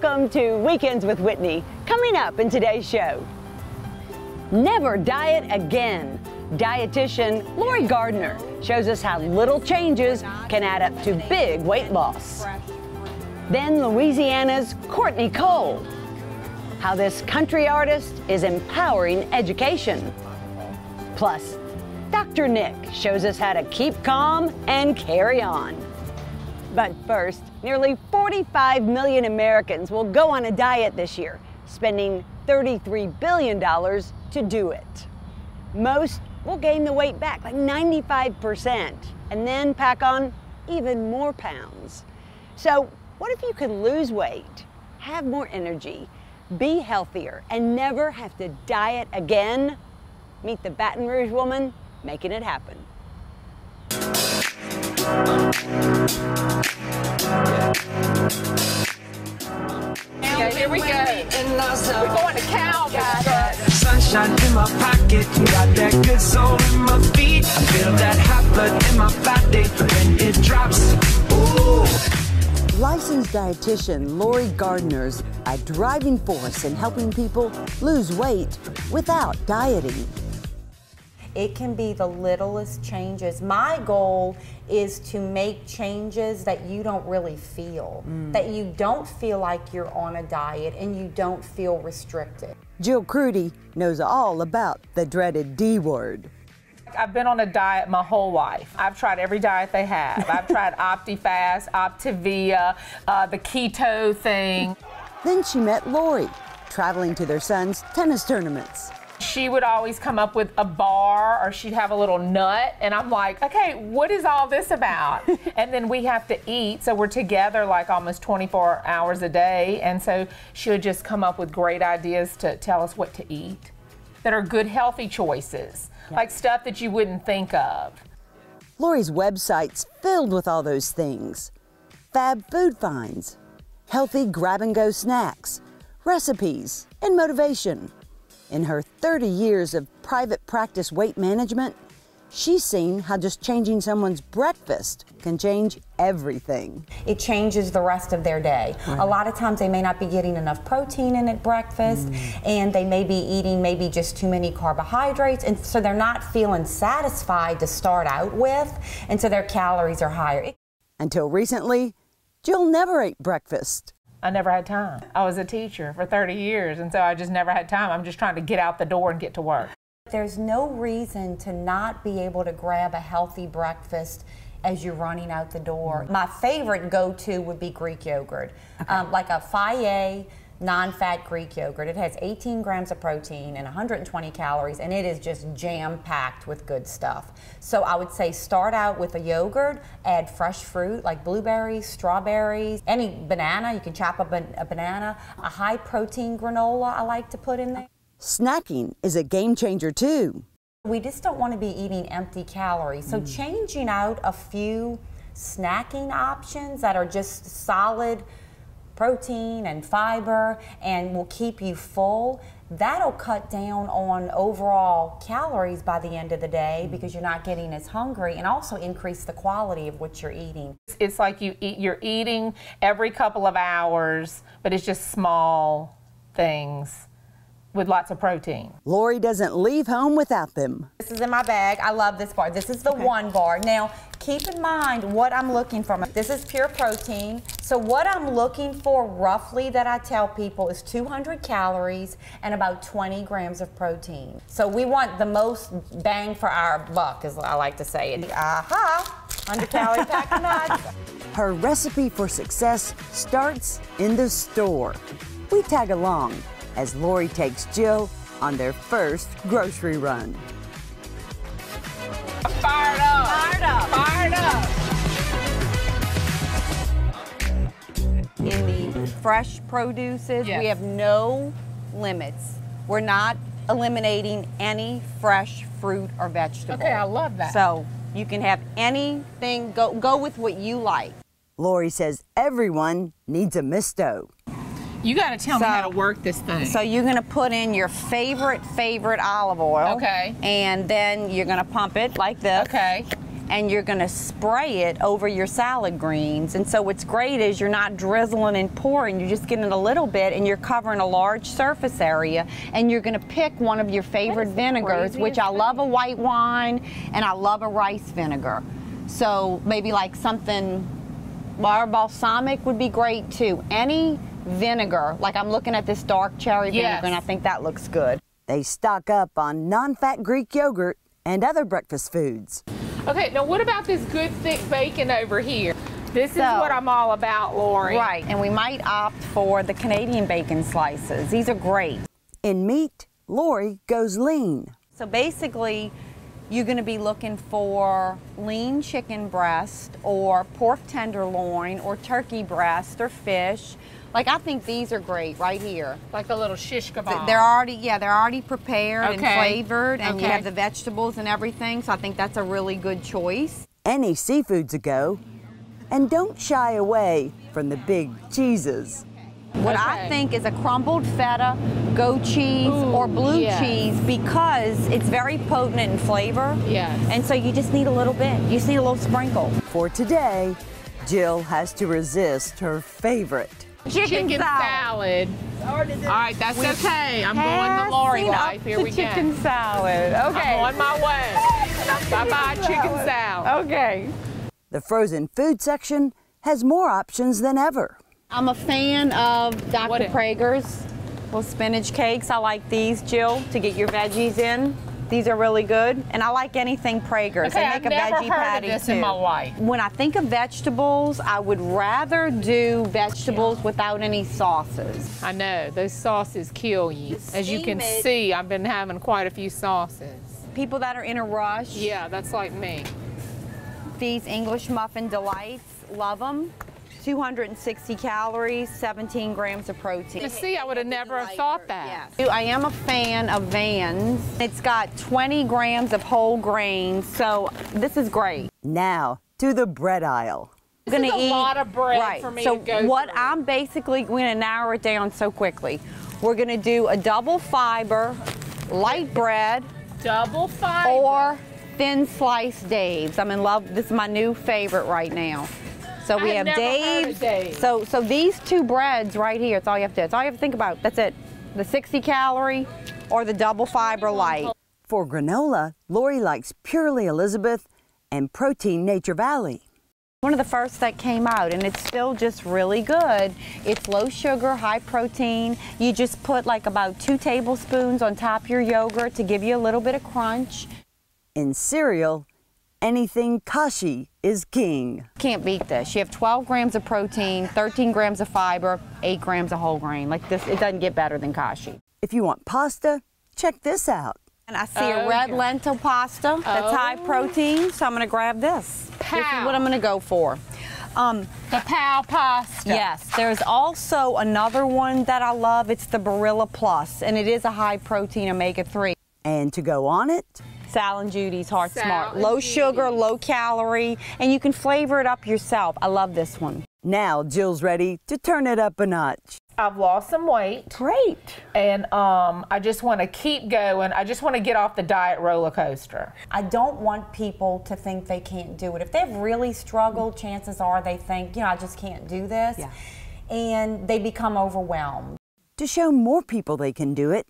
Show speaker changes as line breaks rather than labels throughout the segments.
Welcome to Weekends with Whitney. Coming up in today's show, never diet again. Dietitian Lori Gardner shows us how little changes can add up to big weight loss. Then Louisiana's Courtney Cole, how this country artist is empowering education. Plus, Dr. Nick shows us how to keep calm and carry on. But first, nearly 45 million Americans will go on a diet this year, spending $33 billion to do it. Most will gain the weight back, like 95%, and then pack on even more pounds. So what if you could lose weight, have more energy, be healthier, and never have to diet again? Meet the Baton Rouge woman making it happen.
Okay, here we go. We're going to cow, guys.
Sunshine in my pocket, got that good soul in my feet. I feel that hot blood in my body when it drops. Ooh.
Licensed dietitian Lori Gardner's a driving force in helping people lose weight without dieting.
It can be the littlest changes. My goal is to make changes that you don't really feel, that you don't feel like you're on a diet and you don't feel restricted.
Jill Crudy knows all about the dreaded D word.
I've been on a diet my whole life. I've tried every diet they have. I've tried OptiFast, Optavia, the keto thing.
Then she met Lori, traveling to their son's tennis tournaments.
She would always come up with a bar or she'd have a little nut and I'm like, okay, what is all this about? And then we have to eat, so we're together like almost 24 hours a day, and so she would just come up with great ideas to tell us what to eat that are good, healthy choices, like stuff that you wouldn't think of.
Lori's website's filled with all those things. Fab food finds, healthy grab-and-go snacks, recipes, and motivation. In her 30 years of private practice weight management, she's seen how just changing someone's breakfast can change everything.
It changes the rest of their day.
Right.
A lot of times they may not be getting enough protein in at breakfast, and they may be eating maybe just too many carbohydrates, and so they're not feeling satisfied to start out with, and so their calories are higher.
Until recently, Jill never ate breakfast.
I never had time. I was a teacher for 30 years, and so I just never had time. I'm just trying to get out the door and get to work.
There's no reason to not be able to grab a healthy breakfast as you're running out the door. My favorite go-to would be Greek yogurt, like a Fage non-fat Greek yogurt. It has 18 grams of protein and 120 calories, and it is just jam-packed with good stuff. So I would say start out with a yogurt, add fresh fruit like blueberries, strawberries, any banana. You can chop up a banana. A high-protein granola I like to put in there.
Snacking is a game changer too.
We just don't want to be eating empty calories, so changing out a few snacking options that are just solid protein and fiber and will keep you full, that'll cut down on overall calories by the end of the day because you're not getting as hungry, and also increase the quality of what you're eating.
It's like you're eating every couple of hours, but it's just small things with lots of protein.
Lori doesn't leave home without them.
This is in my bag. I love this bar. This is the one bar. Now, keep in mind what I'm looking for. This is pure protein. So what I'm looking for roughly that I tell people is 200 calories and about 20 grams of protein. So we want the most bang for our buck, as I like to say it. 100-calorie pack of nuts.
Her recipe for success starts in the store. We tag along as Lori takes Jill on their first grocery run.
I'm fired up.
Fired up.
Fired up.
In the fresh produces, we have no limits. We're not eliminating any fresh fruit or vegetable.
Okay, I love that.
So you can have anything, go with what you like.
Lori says everyone needs a misto.
You got to tell me how to work this thing.
So you're going to put in your favorite olive oil.
Okay.
And then you're going to pump it like this.
Okay.
and you're going to spray it over your salad greens. And so what's great is you're not drizzling and pouring, you're just getting a little bit and you're covering a large surface area, and you're going to pick one of your favorite vinegars, which I love a white wine and I love a rice vinegar. So maybe like something, our balsamic would be great too. Any vinegar, like I'm looking at this dark cherry vinegar and I think that looks good.
They stock up on non-fat Greek yogurt and other breakfast foods.
Okay, now what about this good thick bacon over here? This is what I'm all about, Lori.
Right, and we might opt for the Canadian bacon slices. These are great.
In meat, Lori goes lean.
So basically, you're going to be looking for lean chicken breast or pork tenderloin or turkey breast or fish. Like, I think these are great right here.
Like a little shish kebab.
They're already prepared and flavored, and you have the vegetables and everything, so I think that's a really good choice.
Any seafood's a go. And don't shy away from the big cheeses.
What I think is a crumbled feta, goat cheese, or blue cheese, because it's very potent in flavor.
Yes.
And so you just need a little bit. You just need a little sprinkle.
For today, Jill has to resist her favorite.
Chicken salad.
All right, that's okay. I'm going the Lori life. Here we go.
Chicken salad. Okay.
I'm on my way. Bye-bye, chicken salad.
Okay.
The frozen food section has more options than ever.
I'm a fan of Dr. Prager's little spinach cakes. I like these, Jill, to get your veggies in. These are really good, and I like anything Prager's.
Okay,
they make
I've
a
never
veggie
heard
patty
of this
too.
in my life.
When I think of vegetables, I would rather do vegetables without any sauces.
I know, those sauces kill you. As you can see, I've been having quite a few sauces.
People that are in a rush.
Yeah, that's like me.
These English Muffin Delights, love them. 260 calories, 17 grams of protein.
You see, I would have never have thought that.
Yes. I am a fan of Vans. It's got 20 grams of whole grains, so this is great.
Now to the bread aisle.
This is a lot of bread for me to go
what
through.
I'm basically going to narrow it down so quickly. We're going to do a double fiber, light bread,
double fiber,
or thin sliced Dave's. I'm in love. This is my new favorite right now. So we have Dave's. So these two breads right here, it's all you have to do. It's all you have to think about. That's it. The 60 calorie or the double fiber light.
For granola, Lori likes Purely Elizabeth and Protein Nature Valley.
One of the first that came out, and it's still just really good. It's low sugar, high protein. You just put like about 2 tablespoons on top of your yogurt to give you a little bit of crunch.
In cereal, anything kashi is king.
Can't beat this. You have 12 grams of protein, 13 grams of fiber, 8 grams of whole grain. Like this, it doesn't get better than kashi.
If you want pasta, check this out.
And I see a red lentil pasta that's high protein, so I'm going to grab this. This is what I'm going to go for.
The Pow pasta.
Yes, there's also another one that I love. It's the Barilla Plus, and it is a high protein omega-3.
And to go on it,
Sal and Judy's Heart Smart. Low sugar, low calorie, and you can flavor it up yourself. I love this one.
now Jill's ready to turn it up a notch.
I've lost some weight.
Great.
And I just want to keep going. I just want to get off the diet roller coaster.
I don't want people to think they can't do it. If they've really struggled, chances are they think, I just can't do this.
Yeah.
And they become overwhelmed.
To show more people they can do it,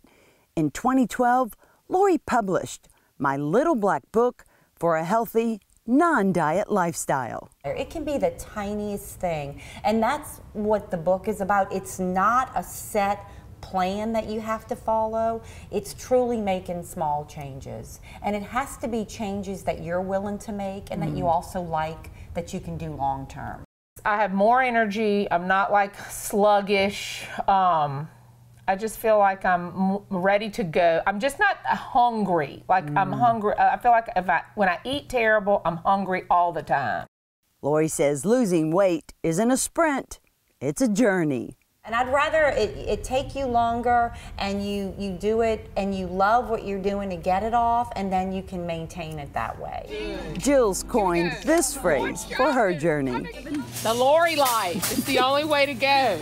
in 2012, Lori published My Little Black Book for a Healthy, Non-Diet Lifestyle.
It can be the tiniest thing, and that's what the book is about. It's not a set plan that you have to follow. It's truly making small changes, and it has to be changes that you're willing to make and that you also like, that you can do long term.
I have more energy. I'm not like sluggish. I just feel like I'm ready to go. I'm just not hungry. Like I'm hungry. I feel like when I eat terrible, I'm hungry all the time.
Lori says losing weight isn't a sprint, it's a journey.
And I'd rather it take you longer, and you do it and you love what you're doing to get it off, and then you can maintain it that way.
Jill's coined this phrase for her journey.
The Lori life. It's the only way to go.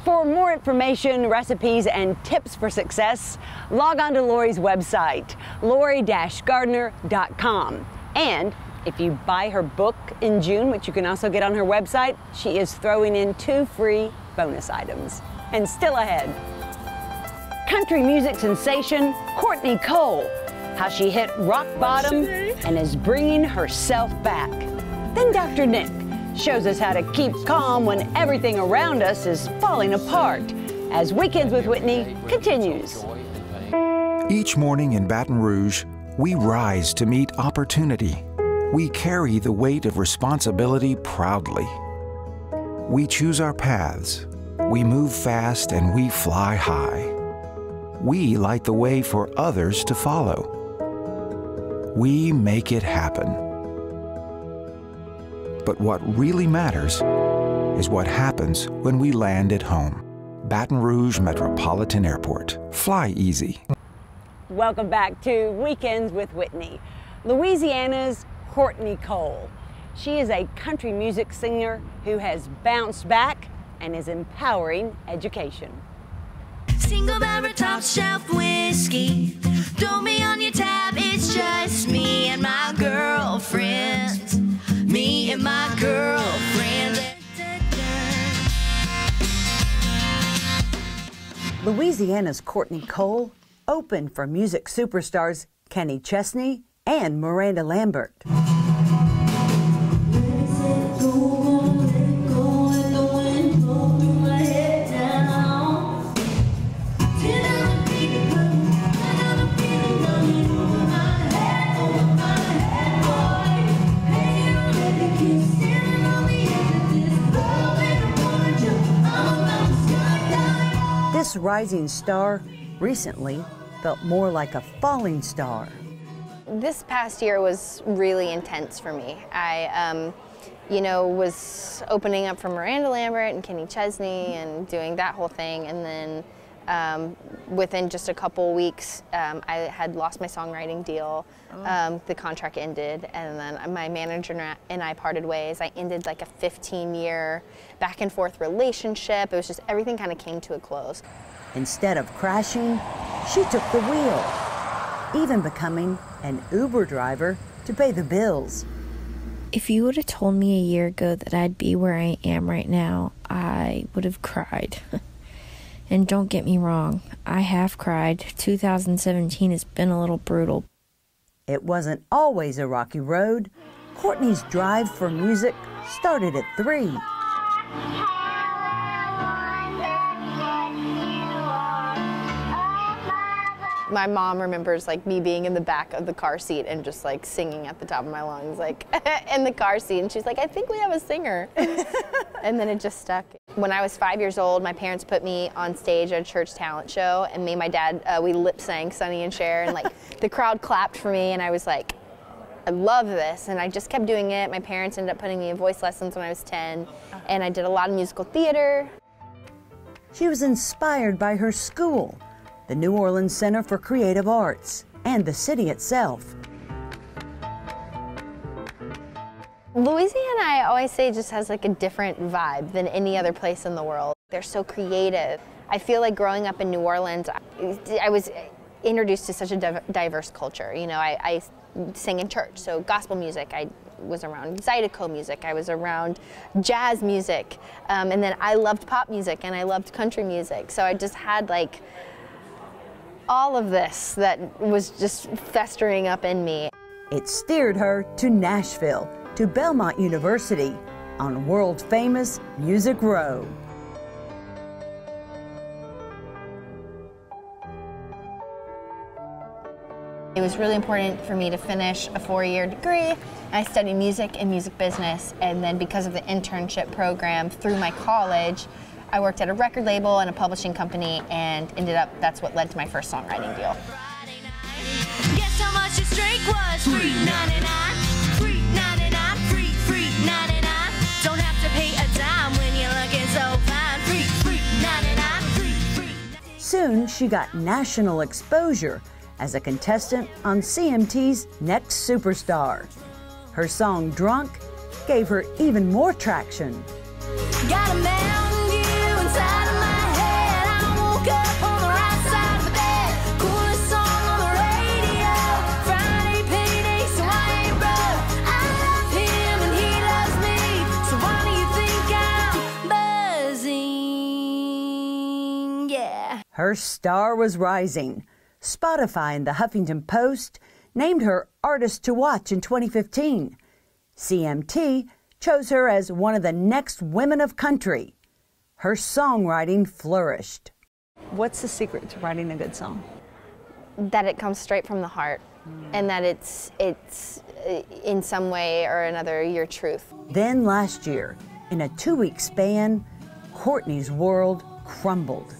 For more information, recipes, and tips for success, log on to Lori's website, lori-gardner.com, and If you buy her book in June, which you can also get on her website, she is throwing in 2 free bonus items. And still ahead, country music sensation Courtney Cole, how she hit rock bottom and is bringing herself back. Then Dr. Nick shows us how to keep calm when everything around us is falling apart, as Weekends with Whitney continues.
Each morning in Baton Rouge, we rise to meet opportunity. We carry the weight of responsibility proudly. We choose our paths. We move fast and we fly high. We light the way for others to follow. We make it happen. But what really matters is what happens when we land at home. Baton Rouge Metropolitan Airport. Fly easy.
Welcome back to Weekends with Whitney. Louisiana's Courtney Cole. She is a country music singer who has bounced back and is empowering education.
Single barrel top shelf whiskey. Throw me on your tab, it's just me and my girlfriend. Me and my girlfriend.
Louisiana's Courtney Cole opened for music superstars Kenny Chesney and Miranda Lambert. This rising star recently felt more like a falling star.
This past year was really intense for me. I, was opening up for Miranda Lambert and Kenny Chesney and doing that whole thing, and then within just a couple weeks, I had lost my songwriting deal. The contract ended, and then my manager and I parted ways. I ended like a 15-year back and forth relationship. It was just everything kind of came to a close.
Instead of crashing, she took the wheel, even becoming an Uber driver to pay the bills.
If you would have told me a year ago that I'd be where I am right now, I would have cried. And don't get me wrong, I have cried. 2017 has been a little brutal.
It wasn't always a rocky road. Courtney's drive for music started at 3.
My mom remembers like me being in the back of the car seat and just like singing at the top of my lungs, like in the car seat, and she's like, I think we have a singer. And then it just stuck. When I was 5 years old, my parents put me on stage at a church talent show, and me and my dad, we lip sang Sonny and Cher, and like the crowd clapped for me, and I was like, I love this, and I just kept doing it. My parents ended up putting me in voice lessons when I was 10, and I did a lot of musical theater.
She was inspired by her school, the New Orleans Center for Creative Arts, and the city itself.
Louisiana, I always say, just has like a different vibe than any other place in the world. They're so creative. I feel like growing up in New Orleans, I was introduced to such a diverse culture. You know, I sang in church, so gospel music. I was around Zydeco music. I was around jazz music. And then I loved pop music and I loved country music. So I just had like all of this that was just festering up in me.
It steered her to Nashville, to Belmont University, on world-famous Music Row.
It was really important for me to finish a 4-year degree. I studied music and music business, and then because of the internship program through my college, I worked at a record label and a publishing company, and ended up, that's what led to my first songwriting deal.
Guess how much this drink was? Free 99. Free 99. Free 99. Don't have to pay a dime when you're looking so fine. Free 99.
Soon she got national exposure as a contestant on CMT's Next Superstar. Her song Drunk gave her even more traction.
Got a mountain view inside of my head. I woke up on the right side of the bed. Coolest song on the radio. Friday payday, so I ain't broke. I Yeah.
Her star was rising. Spotify and the Huffington Post named her Artist to Watch in 2015. CMT chose her as one of the next women of country. Her songwriting flourished. What's the secret to writing a good song?
That it comes straight from the heart, and that it's in some way or another your truth.
Then last year, in a 2-week span, Courtney's world crumbled.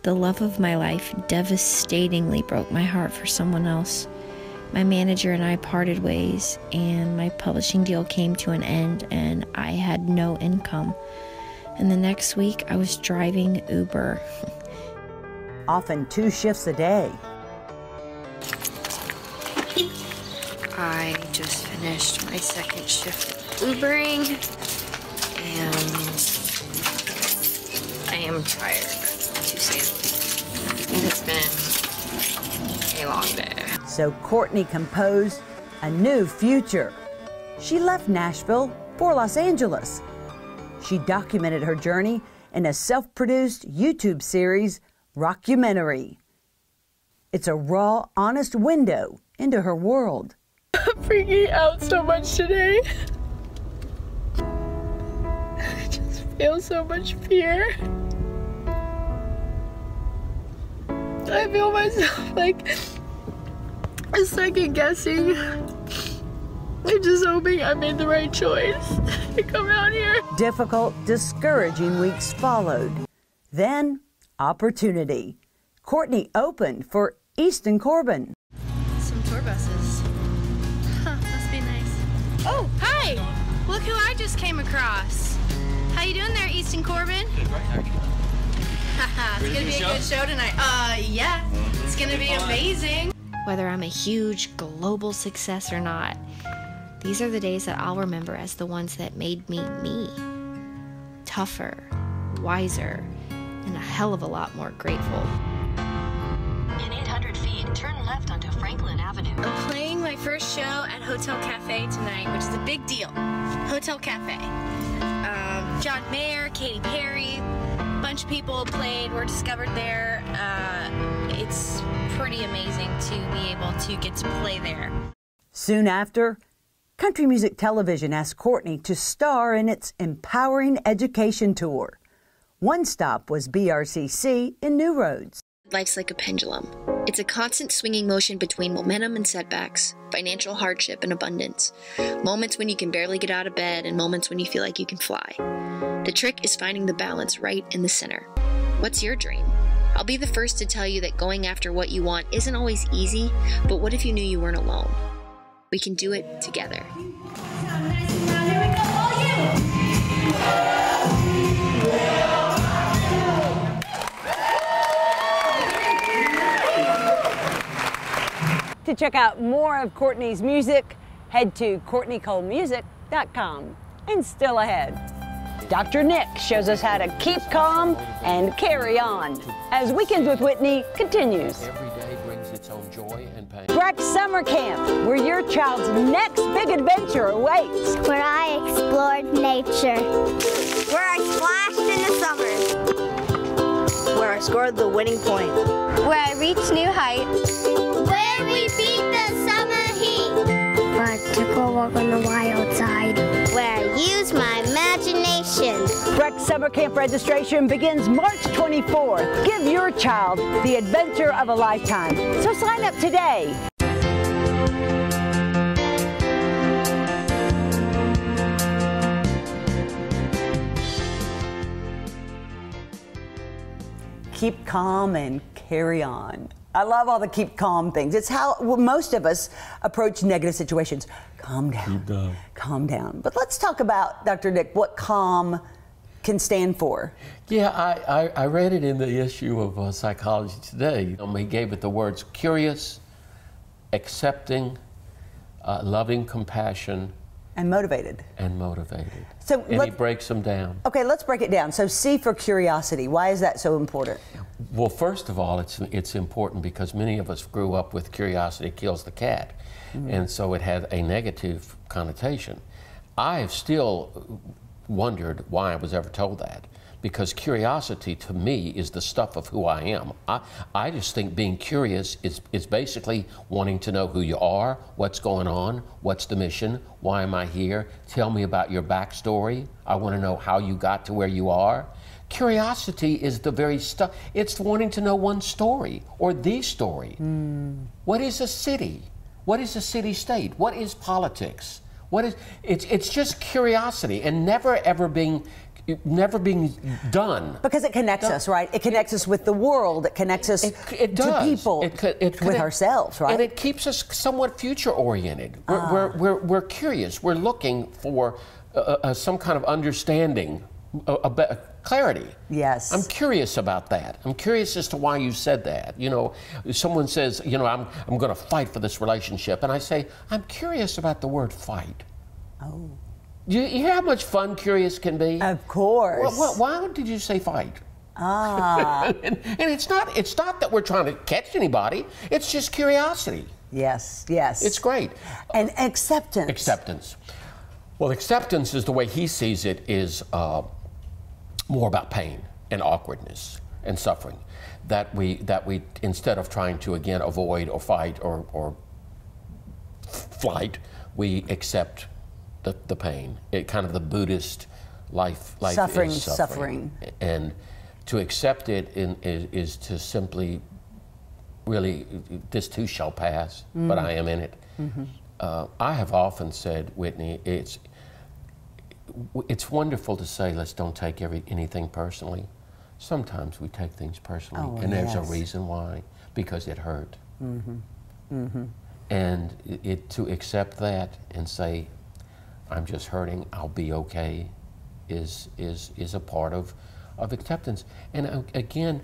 The love of my life devastatingly broke my heart for someone else. My manager and I parted ways, and my publishing deal came to an end, and I had no income. And the next week, I was driving Uber.
Often 2 shifts a day.
I just finished my second shift of Ubering, and I am tired, to say the least. It's been a long day.
So Courtney composed a new future. She left Nashville for Los Angeles. She documented her journey in a self-produced YouTube series, Rockumentary. It's a raw, honest window into her world.
I'm freaking out so much today. I just feel so much fear. I feel myself like second guessing. I'm just hoping I made the right choice to come out here.
Difficult, discouraging weeks followed. Then, opportunity. Courtney opened for Easton Corbin.
Some tour buses. Huh, must be nice. Oh, hi! Look who I just came across. How you doing there, Easton Corbin?
Good, right? How are you doing?
Haha, it's gonna be a good show tonight. Yeah. It's gonna be amazing.
Whether I'm a huge global success or not, these are the days that I'll remember as the ones that made me me. Tougher, wiser, and a hell of a lot more grateful.
In 800 feet, turn left onto Franklin Avenue.
I'm playing my first show at Hotel Cafe tonight, which is a big deal. Hotel Cafe. John Mayer, Katy Perry, a bunch of people played, were discovered there. It's pretty amazing to be able to get to play there.
Soon after, Country Music Television asked Courtney to star in its Empowering Education Tour. One stop was BRCC in New Roads.
Life's like a pendulum. It's a constant swinging motion between momentum and setbacks, financial hardship and abundance, moments when you can barely get out of bed and moments when you feel like you can fly. The trick is finding the balance right in the center. What's your dream? I'll be the first to tell you that going after what you want isn't always easy, but what if you knew you weren't alone? We can do it together.
To check out more of Courtney's music, head to CourtneyColeMusic.com. And still ahead, Dr. Nick shows us how to keep calm and carry on as Weekends with Whitney continues.
Every day brings its own joy and pain.
Breck Summer Camp, where your child's next big adventure awaits.
Where I explored nature. Where I splashed in the summer.
Where I scored the winning point.
Where I reached new heights. Where we beat the summer heat. Where I took a walk on the wild side. Where I used my imagination.
Breck Summer Camp registration begins March 24th. Give your child the adventure of a lifetime. So sign up today. Keep calm and carry on. I love all the keep calm things. It's how most of us approach negative situations. Calm down. Calm down. But let's talk about, Dr. Nick, what calm can stand for.
Yeah, I read it in the issue of Psychology Today. He gave it the words curious, accepting, loving compassion.
And motivated. So
he breaks them down.
Okay, let's break it down. So C for curiosity. Why is that so important?
Well, first of all, it's important because many of us grew up with curiosity kills the cat. And so it had a negative connotation. I have still wondered why I was ever told that, because curiosity to me is the stuff of who I am. I just think being curious is basically wanting to know who you are, what's going on, what's the mission, why am I here, tell me about your backstory, I want to know how you got to where you are. Curiosity is the very stuff, it's wanting to know one story or the story. What is a city? What is a city-state? What is politics? What is, it's just curiosity and never ever being done.
Because it connects us, right? It connects us with the world. It connects us to people, with ourselves, right?
And it keeps us somewhat future-oriented. We're curious. We're looking for some kind of understanding, clarity.
Yes.
I'm curious about that. I'm curious as to why you said that. You know, someone says, you know, I'm going to fight for this relationship, and I say, I'm curious about the word fight.
Oh.
You hear how much fun curious can be?
Of course.
Why did you say fight?
And
it's not that we're trying to catch anybody. It's just curiosity.
Yes, yes.
It's great.
And acceptance.
Acceptance. Well, acceptance is the way he sees it is more about pain and awkwardness and suffering. That we instead of trying to again avoid or fight or flight, we accept the pain. It kind of the Buddhist life
suffering,
is suffering. And to accept it is to simply really, this too shall pass, but I am in it. I have often said, Whitney, it's wonderful to say, let's don't take anything personally. Sometimes we take things personally, and there's a reason why, because it hurt. And to accept that and say, I'm just hurting, I'll be okay, is a part of acceptance. And again,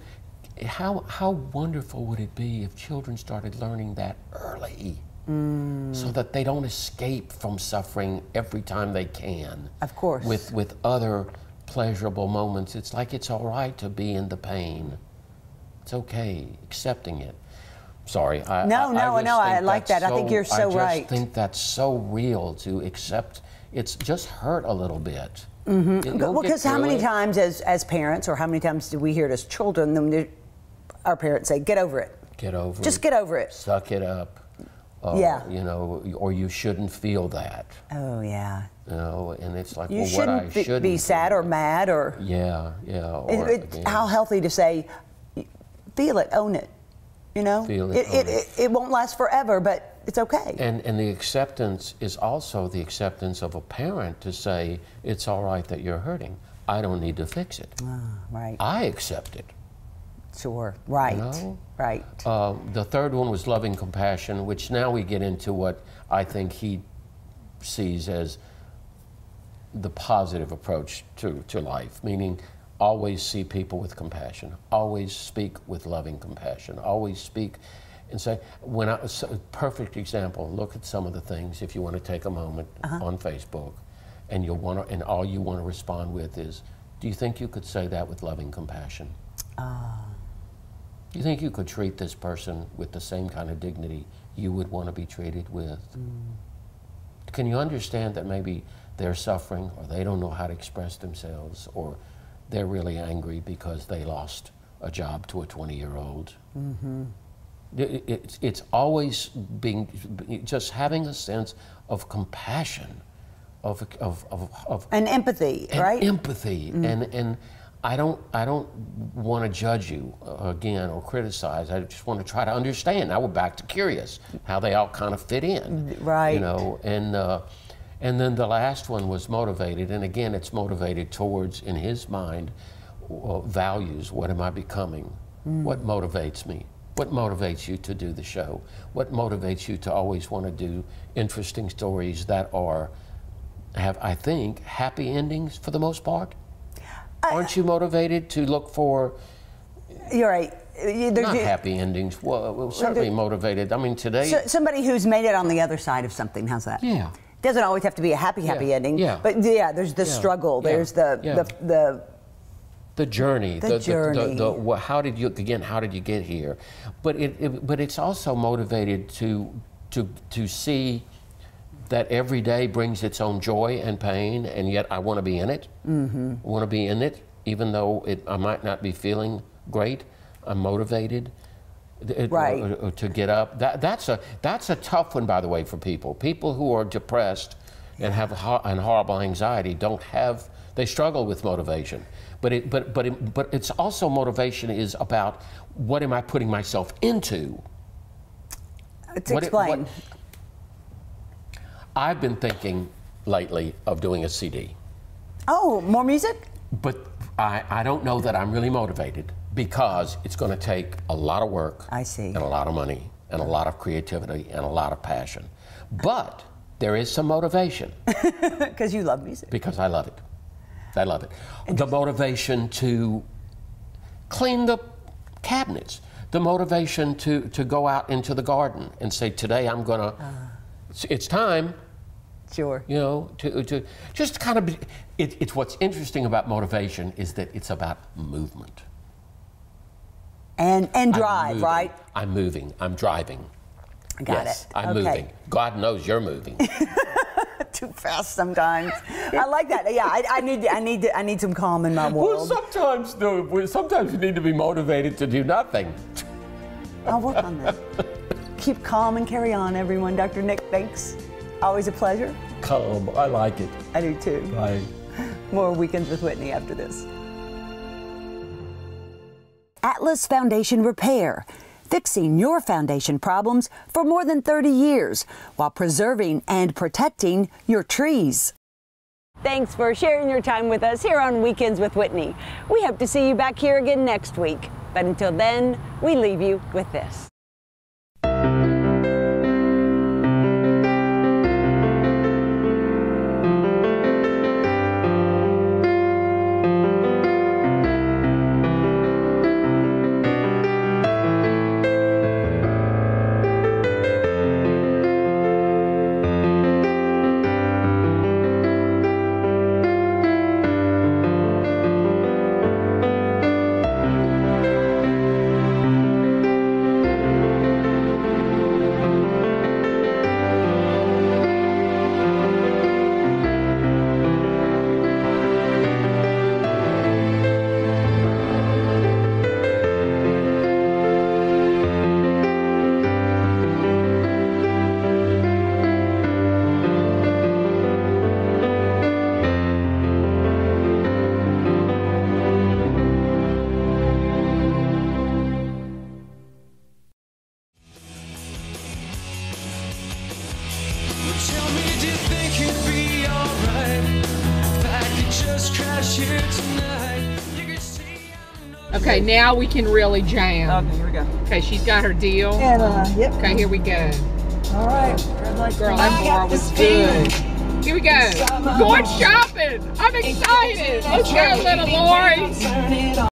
how wonderful would it be if children started learning that early, so that they don't escape from suffering every time they can.
Of course.
With other pleasurable moments. It's like it's all right to be in the pain. It's okay, accepting it. Sorry, I like that. I think you're so right. I just think that's so real to accept. It's just hurt a little bit.
Because how many times as parents, or how many times do we hear it as children, our parents say, get over it.
Get over it.
Just get over it.
Suck it up. You know, or you shouldn't feel that.
Oh, yeah.
You know, and it's like,
you
well,
shouldn't
shouldn't
be sad or mad or...
Yeah.
It's how healthy to say, feel it, own it. You know, it won't last forever, but it's okay.
And the acceptance is also the acceptance of a parent to say, it's all right that you're hurting. I don't need to fix it.
Right.
I accept it.
Sure. Right.
You know?
Right.
The third one was loving compassion, which now we get into what I think he sees as the positive approach to life, meaning always see people with compassion, always speak with loving compassion, always speak and say, perfect example, look at some of the things, if you want to take a moment on Facebook, and all you want to respond with is, do you think you could say that with loving compassion? Do you think you could treat this person with the same kind of dignity you would want to be treated with? Can you understand that maybe they're suffering, or they don't know how to express themselves, or they're really angry because they lost a job to a 20-year-old? It's always just having a sense of compassion, of
and empathy, right?
Empathy, and I don't want to judge you again or criticize. I just want to try to understand. Now we're back to curious, how they all kind of fit in,
right?
You know, and then the last one was motivated, and again, it's motivated towards, in his mind, values. What am I becoming? What motivates me? What motivates you to do the show? What motivates you to always want to do interesting stories that have, I think, happy endings for the most part? Aren't you motivated to look for...
You're right.
Not happy endings. Well, certainly motivated. I mean, today...
somebody who's made it on the other side of something, how's that?
Yeah.
Doesn't always have to be a happy ending. Yeah. But yeah, there's the struggle. There's the
journey. The journey. How did you get here? But it's also motivated to see that every day brings its own joy and pain, and yet I want to be in it. I want to be in it. even though I might not be feeling great, I'm motivated to get up. That's a tough one, by the way, for people. People who are depressed and have horrible anxiety they struggle with motivation. But it's also, motivation is about, what am I putting myself into?
Explain.
I've been thinking lately of doing a CD.
Oh, more music?
But I don't know that I'm really motivated, because it's going to take a lot of work.
I see.
And a lot of money and a lot of creativity and a lot of passion. But there is some motivation.
Because you love music.
Because I love it. I love it. The motivation to clean the cabinets. The motivation to go out into the garden and say, today I'm going to, it's time.
Sure.
You know, to just kind of be, it's what's interesting about motivation is that it's about movement.
And drive, right?
I'm moving. I'm driving.
I got it.
I'm moving. God knows you're moving.
Too fast sometimes. I like that. Yeah, I need some calm in my world.
Well, sometimes you need to be motivated to do nothing.
I'll work on that. Keep calm and carry on, everyone. Dr. Nick, thanks. Always a pleasure.
Calm. I like it.
I do too.
Bye.
More Weekends with Whitney after this. Atlas Foundation Repair, fixing your foundation problems for more than 30 years while preserving and protecting your trees. Thanks for sharing your time with us here on Weekends with Whitney. We hope to see you back here again next week. But until then, we leave you with this.
Tell me, do you think it'd be alright if I could just crash here tonight? You can see
Okay, now we can really jam.
Okay, here we go.
Okay, she's got her deal.
And, yep.
Okay, here we go.
All right.
Girl, that bar was good. Here we go. Going shopping. I'm excited. Let's go, little Lori.